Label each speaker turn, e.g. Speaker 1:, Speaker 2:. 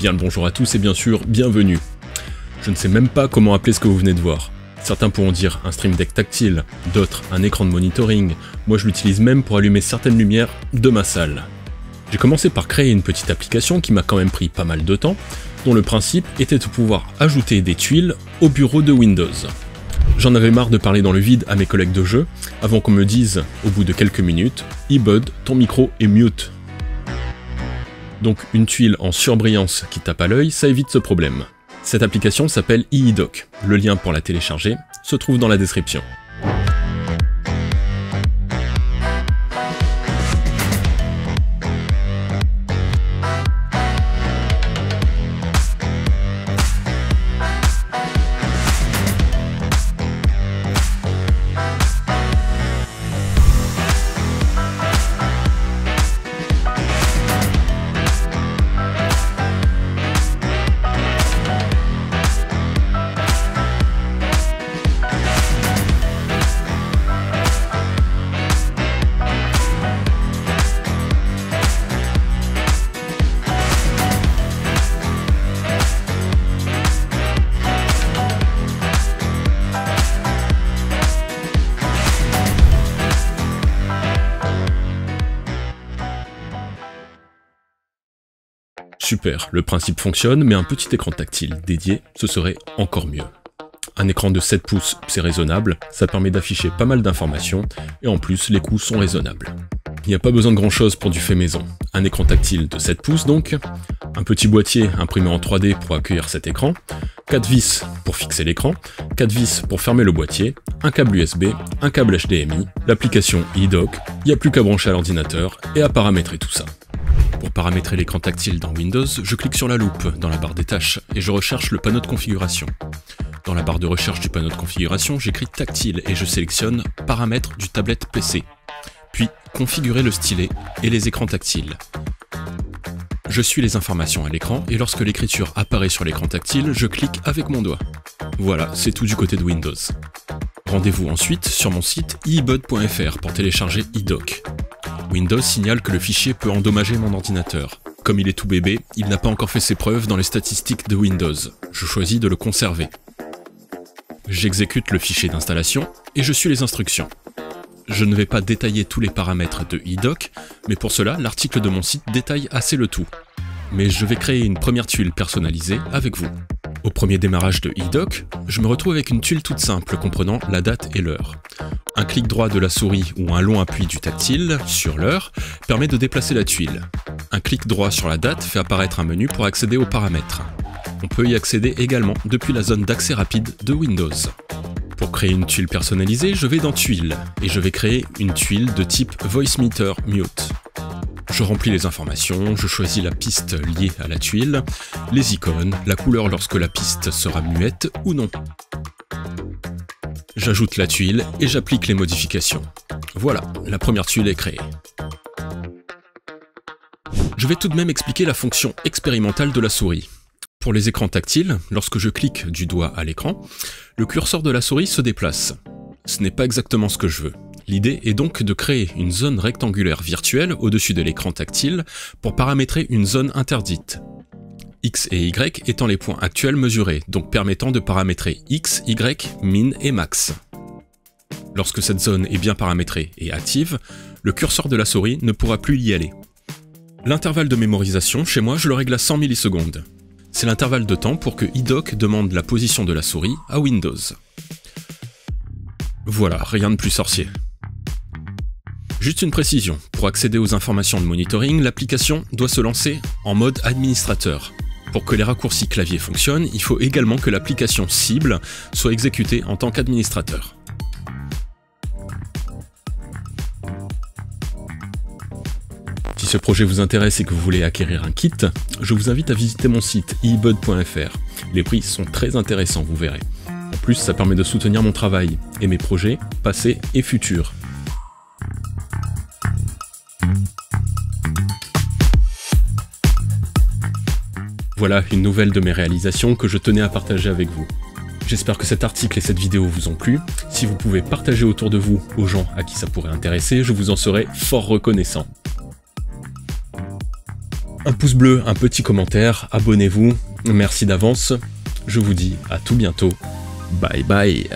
Speaker 1: bien le bonjour à tous et bien sûr, bienvenue. Je ne sais même pas comment appeler ce que vous venez de voir. Certains pourront dire un Stream Deck tactile, d'autres un écran de monitoring. Moi je l'utilise même pour allumer certaines lumières de ma salle. J'ai commencé par créer une petite application qui m'a quand même pris pas mal de temps, dont le principe était de pouvoir ajouter des tuiles au bureau de Windows. J'en avais marre de parler dans le vide à mes collègues de jeu, avant qu'on me dise, au bout de quelques minutes, « eBud, ton micro est mute ». Donc une tuile en surbrillance qui tape à l'œil, ça évite ce problème. Cette application s'appelle iiDock. Le lien pour la télécharger se trouve dans la description. Super, le principe fonctionne, mais un petit écran tactile dédié, ce serait encore mieux. Un écran de 7 pouces, c'est raisonnable, ça permet d'afficher pas mal d'informations, et en plus, les coûts sont raisonnables. Il n'y a pas besoin de grand chose pour du fait maison. Un écran tactile de 7 pouces donc, un petit boîtier imprimé en 3D pour accueillir cet écran, 4 vis pour fixer l'écran, 4 vis pour fermer le boîtier, un câble USB, un câble HDMI, l'application iiDock, il n'y a plus qu'à brancher à l'ordinateur et à paramétrer tout ça. Pour paramétrer l'écran tactile dans Windows, je clique sur la loupe dans la barre des tâches et je recherche le panneau de configuration. Dans la barre de recherche du panneau de configuration, j'écris tactile et je sélectionne paramètres du tablette PC. Puis configurer le stylet et les écrans tactiles. Je suis les informations à l'écran et lorsque l'écriture apparaît sur l'écran tactile, je clique avec mon doigt. Voilà, c'est tout du côté de Windows. Rendez-vous ensuite sur mon site iibud.fr pour télécharger iiDock. Windows signale que le fichier peut endommager mon ordinateur. Comme il est tout bébé, il n'a pas encore fait ses preuves dans les statistiques de Windows. Je choisis de le conserver. J'exécute le fichier d'installation et je suis les instructions. Je ne vais pas détailler tous les paramètres de iiDock, mais pour cela, l'article de mon site détaille assez le tout. Mais je vais créer une première tuile personnalisée avec vous. Au premier démarrage de iiDock, je me retrouve avec une tuile toute simple comprenant la date et l'heure. Un clic droit de la souris ou un long appui du tactile sur l'heure permet de déplacer la tuile. Un clic droit sur la date fait apparaître un menu pour accéder aux paramètres. On peut y accéder également depuis la zone d'accès rapide de Windows. Pour créer une tuile personnalisée, je vais dans Tuiles et je vais créer une tuile de type VoiceMeter Mute. Je remplis les informations, je choisis la piste liée à la tuile, les icônes, la couleur lorsque la piste sera muette ou non. J'ajoute la tuile et j'applique les modifications. Voilà, la première tuile est créée. Je vais tout de même expliquer la fonction expérimentale de la souris. Pour les écrans tactiles, lorsque je clique du doigt à l'écran, le curseur de la souris se déplace. Ce n'est pas exactement ce que je veux. L'idée est donc de créer une zone rectangulaire virtuelle au-dessus de l'écran tactile pour paramétrer une zone interdite. X et Y étant les points actuels mesurés, donc permettant de paramétrer X, Y, min et max. Lorsque cette zone est bien paramétrée et active, le curseur de la souris ne pourra plus y aller. L'intervalle de mémorisation, chez moi, je le règle à 100 millisecondes. C'est l'intervalle de temps pour que iiDock demande la position de la souris à Windows. Voilà, rien de plus sorcier. Juste une précision, pour accéder aux informations de monitoring, l'application doit se lancer en mode administrateur. Pour que les raccourcis clavier fonctionnent, il faut également que l'application cible soit exécutée en tant qu'administrateur. Si ce projet vous intéresse et que vous voulez acquérir un kit, je vous invite à visiter mon site iibud.fr. Les prix sont très intéressants, vous verrez. En plus, ça permet de soutenir mon travail et mes projets passés et futurs. Voilà une nouvelle de mes réalisations que je tenais à partager avec vous. J'espère que cet article et cette vidéo vous ont plu. Si vous pouvez partager autour de vous aux gens à qui ça pourrait intéresser, je vous en serai fort reconnaissant. un pouce bleu, un petit commentaire, abonnez-vous, merci d'avance, je vous dis à tout bientôt, bye bye.